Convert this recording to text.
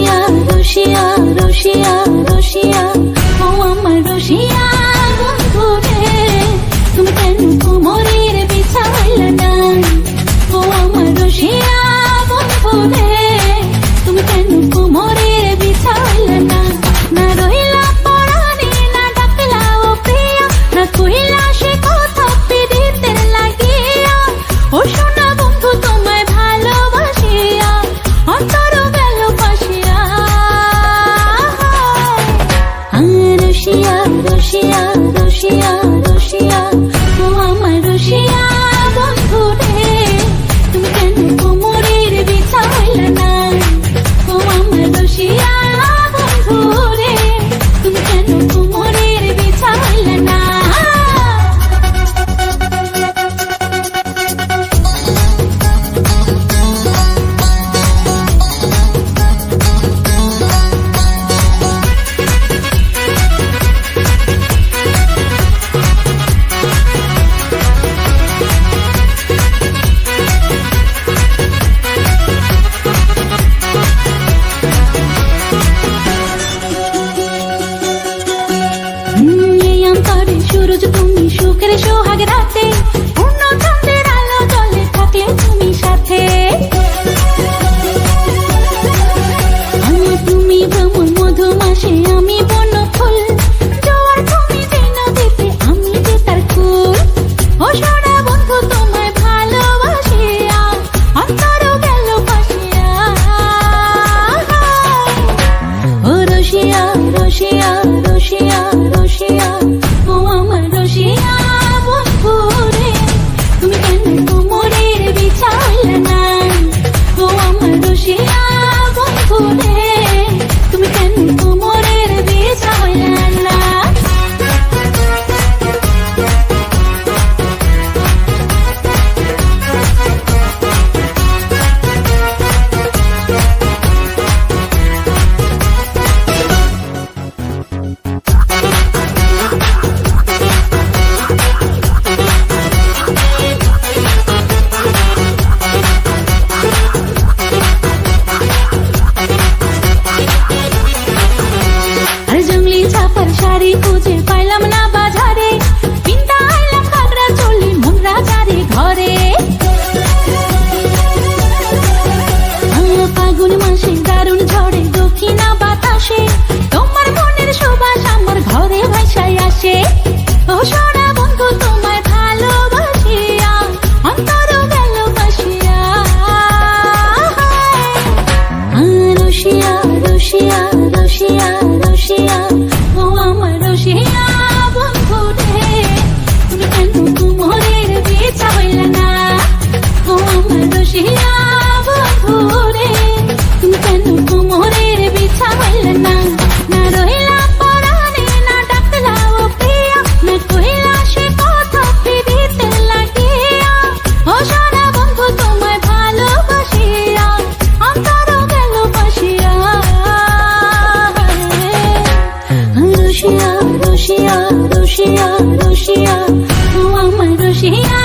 রসিয়া রসিয়া রসিয়া রসিয়া ও আমার রসিয়া বন্ধু রে তুমি কেন কোমরের বিছাইলে না ও আমার রসিয়া বন্ধু রে তুমি কেন কোমরের বিছাইলে না না রইলা পরাণে না ডাকলা ও প্রিয়া না কইলা সে কথা পিরিতের লাগিয়া ও সোনা বন্ধু তোমায় ভালোবাসিয়া অন্তর গেল পাশিয়া রসিয়া রসিয়া রসিয়া রসিয়া ও আমার রসিয়া বন্ধু রে তুমি কেন কোমরের বিছাইলে না ও আমার রসিয়া বন্ধু রে তুমি কেন কোমরের বিছাইলে না সূরজ তুমি সুখের সোহাগ রাতে পূর্ণ চন্দ্রের আলো জলে থাকলে তুমি সাথে তুমি ভ্রমণ মধুমাসে আমি বন্য ফুল জোয়ার তুমি যে নদীতে আমি যে তার কুল ও সোনা বন্ধু তোমায় ভালোবাসিয়া অন্তর গেল পাশিয়া ও রসিয়া রসিয়া রসিয়া রসিয়া ও আমার রসিয়া বন্ধু রে তুমি কেন কোমরের বিছাইলে না ও আমার রসিয়া বন্ধু রে তুমি কেন কোমরের বিছাইলে না শাড়ি খুঁজে পাইলাম না বাজারে কিনতে আইলাম ঘাগরা চলি মোংরা চারি ঘরে ফাগুন মাসে দারুণ ঝড়ে দক্ষিণা বাতাসে তোমার মনের সুবাস আমার ঘরে ভাসায় আসে ও সোনা বন্ধু তোমায় ভালোবাসিয়া অন্তর গেল পাশিয়া রসিয়া রসিয়া রসিয়া রসিয়া ও আমার রসিয়া বন্ধু রে তুমি কেন কোমরের বিছাইলে না ও আমার রসিয়া বন্ধু রে তুমি কেন কোমরের বিছাইলে না না রইলা পরাণে না ডাকলা ও প্রিয়া না কইলা সে কথা পিরিতের লাগিয়া ও সোনা বন্ধু তোমায় ভালোবাসিয়া অন্তর গেল পাশিয়া রসিয়া রসিয়া রসিয়া রসিয়া ও আমার রসিয়া